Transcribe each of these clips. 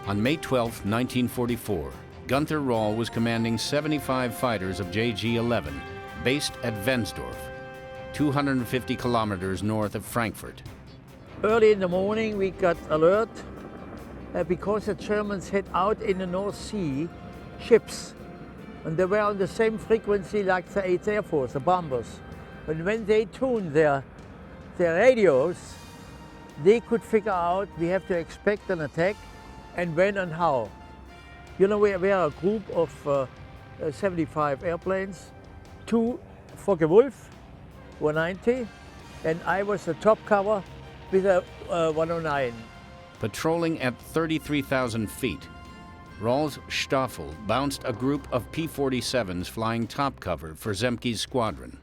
On May 12, 1944, Gunther Rall was commanding 75 fighters of JG-11, based at Wensdorf, 250 kilometers north of Frankfurt. Early in the morning we got alert because the Germans had out in the North Sea ships, and they were on the same frequency like the 8th Air Force, the bombers. And when they tuned their radios, they could figure out we have to expect an attack and when and how. You know, we are a group of 75 airplanes, 2 Focke-Wulf, 190, and I was the top cover with a 109. Patrolling at 33,000 feet, Rall's Staffel bounced a group of P-47s flying top cover for Zemke's squadron.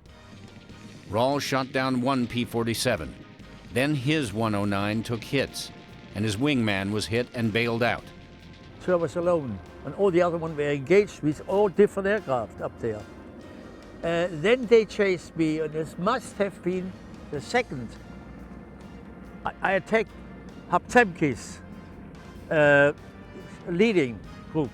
Rall shot down one P-47. Then his 109 took hits, and his wingman was hit and bailed out. So I was alone, and all the other ones were engaged with all different aircraft up there. Then they chased me, and this must have been the second. I attacked Zemke's leading group.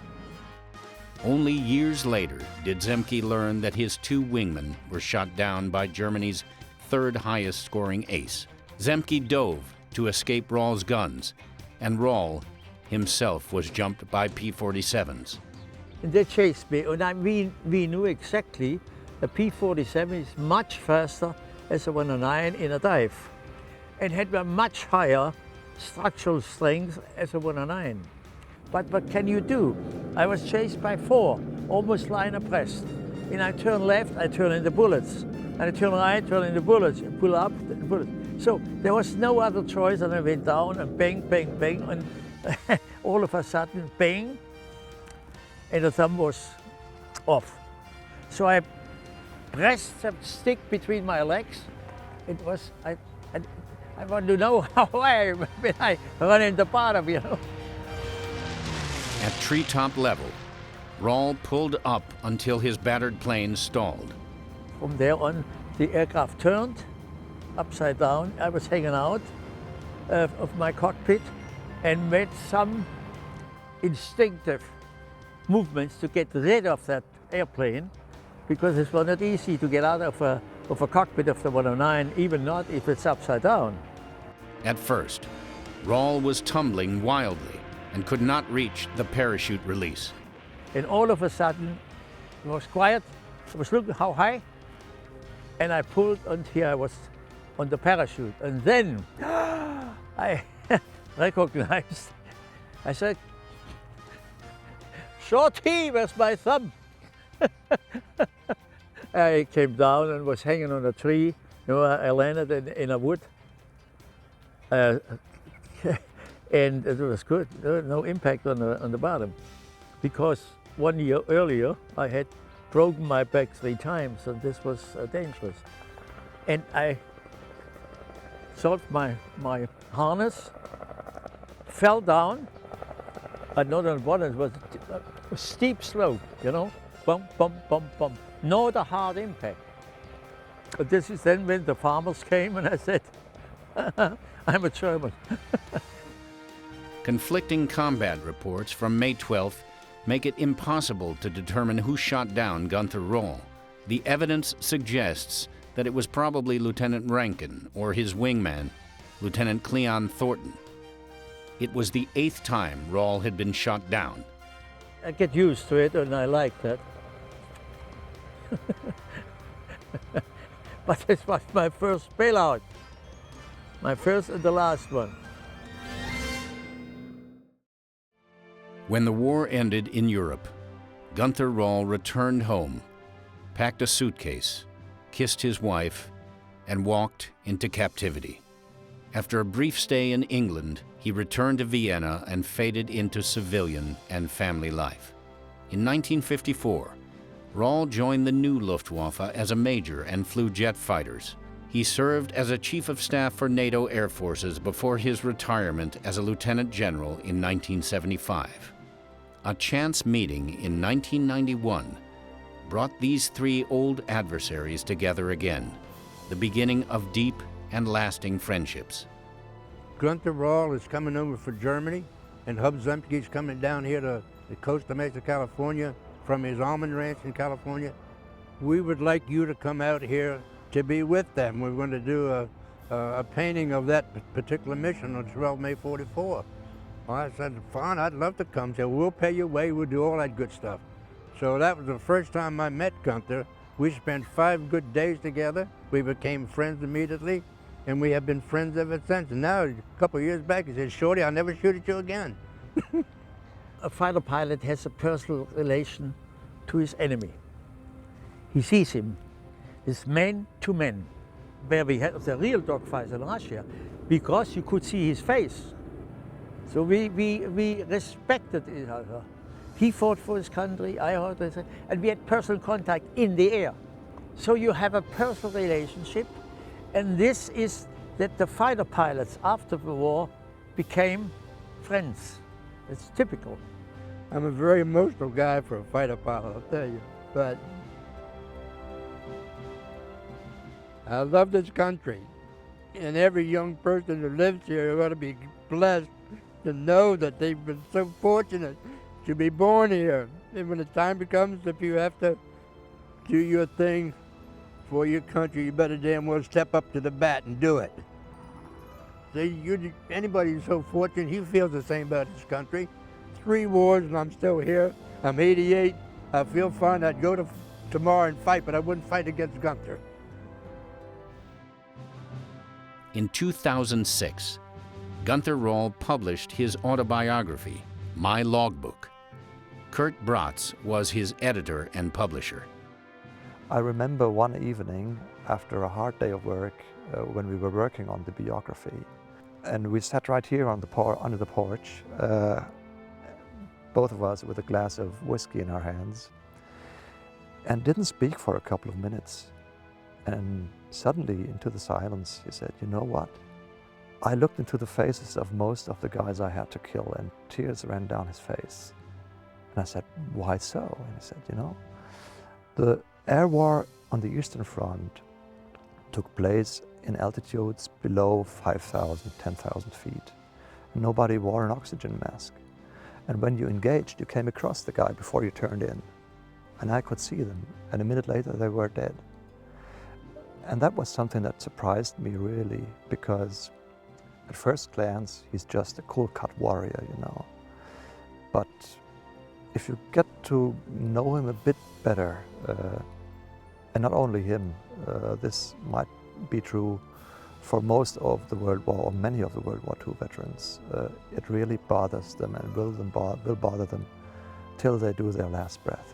Only years later did Zemke learn that his 2 wingmen were shot down by Germany's 3rd highest scoring ace. Zemke dove to escape Rall's guns, and Rall himself was jumped by P-47s. And they chased me, and we knew exactly the P-47 is much faster as a 109 in a dive, and had a much higher structural strength as a 109. But what can you do? I was chased by 4, almost line abreast. And I turn left, I turn in the bullets. And I turn right, turn in the bullets, and pull up the bullets. So there was no other choice, and I went down and bang, bang, bang, and all of a sudden, bang, and the thumb was off. So I pressed the stick between my legs. It was, I want to know how when I run in the bottom, you know. At treetop level, Rall pulled up until his battered plane stalled. From there on, the aircraft turned upside down. I was hanging out of my cockpit and made some instinctive movements to get rid of that airplane, because it was not easy to get out of a cockpit of the 109, even not if it's upside down. At first, Rall was tumbling wildly and could not reach the parachute release. And all of a sudden, it was quiet. I was looking how high, and I pulled until I was on the parachute. And then I recognized, I said, "Shorty, where's my thumb?" I came down and was hanging on a tree. You know, I landed in a wood. And it was good. There was no impact on the bottom, because 1 year earlier I had broken my back 3 times, and this was dangerous. And I solved my harness, fell down, and not on the bottom. It was a steep slope, you know, bump, bump, bump, bump. Not a hard impact. But this is then when the farmers came, and I said, "I'm a German." Conflicting combat reports from May 12th make it impossible to determine who shot down Gunther Rall. The evidence suggests that it was probably Lieutenant Rankin or his wingman, Lieutenant Cleon Thornton. It was the 8th time Rall had been shot down. I get used to it, and I like that. But this was my first bailout. My first and the last one. When the war ended in Europe, Gunther Rall returned home, packed a suitcase, kissed his wife, and walked into captivity. After a brief stay in England, he returned to Vienna and faded into civilian and family life. In 1954, Rall joined the new Luftwaffe as a major and flew jet fighters. He served as a chief of staff for NATO air forces before his retirement as a lieutenant general in 1975. A chance meeting in 1991 brought these 3 old adversaries together again. the beginning of deep and lasting friendships. Gunther Rall is coming over for Germany, and Hub Zemke's coming down here to the Costa Mesa, California, from his almond ranch in California. We would like you to come out here to be with them. We're going to do a painting of that particular mission on 12 May 44. Well, I said, fine, I'd love to come. So we'll pay your way, we'll do all that good stuff. So that was the first time I met Gunther. We spent 5 good days together. We became friends immediately, and we have been friends ever since. And now, a couple of years back, he said, Shorty, I'll never shoot at you again. A fighter pilot has a personal relation to his enemy. He sees him. It's man to man, where we had the real dogfights in Russia, because you could see his face. So we respected each other. He fought for his country, I fought for his country, and we had personal contact in the air. So you have a personal relationship, and this is that the fighter pilots after the war became friends. It's typical. I'm a very emotional guy for a fighter pilot, I'll tell you. But I love this country. And every young person who lives here ought to be blessed to know that they've been so fortunate to be born here. And when the time comes, if you have to do your thing for your country, you better damn well step up to the bat and do it. See, anybody who's so fortunate, he feels the same about his country. 3 wars and I'm still here. I'm 88. I feel fine. I'd go to tomorrow and fight, but I wouldn't fight against Gunther. In 2006, Gunther Rall published his autobiography, My Logbook. Kurt Bratz was his editor and publisher. I remember one evening after a hard day of work when we were working on the biography, and we sat right here on under the porch, both of us with a glass of whiskey in our hands, and didn't speak for a couple of minutes. And suddenly, into the silence, he said, "You know what? I looked into the faces of most of the guys I had to kill, and tears ran down his face." And I said, "Why so?" And he said, "You know, the air war on the Eastern Front took place in altitudes below 5,000, 10,000 feet. Nobody wore an oxygen mask. And when you engaged, you came across the guy before you turned in. And I could see them, and a minute later they were dead." And that was something that surprised me really, because at first glance, he's just a cool-cut warrior, you know. But if you get to know him a bit better, and not only him, this might be true for most of the World War, or many of the World War II veterans, it really bothers them and will bother them till they do their last breath.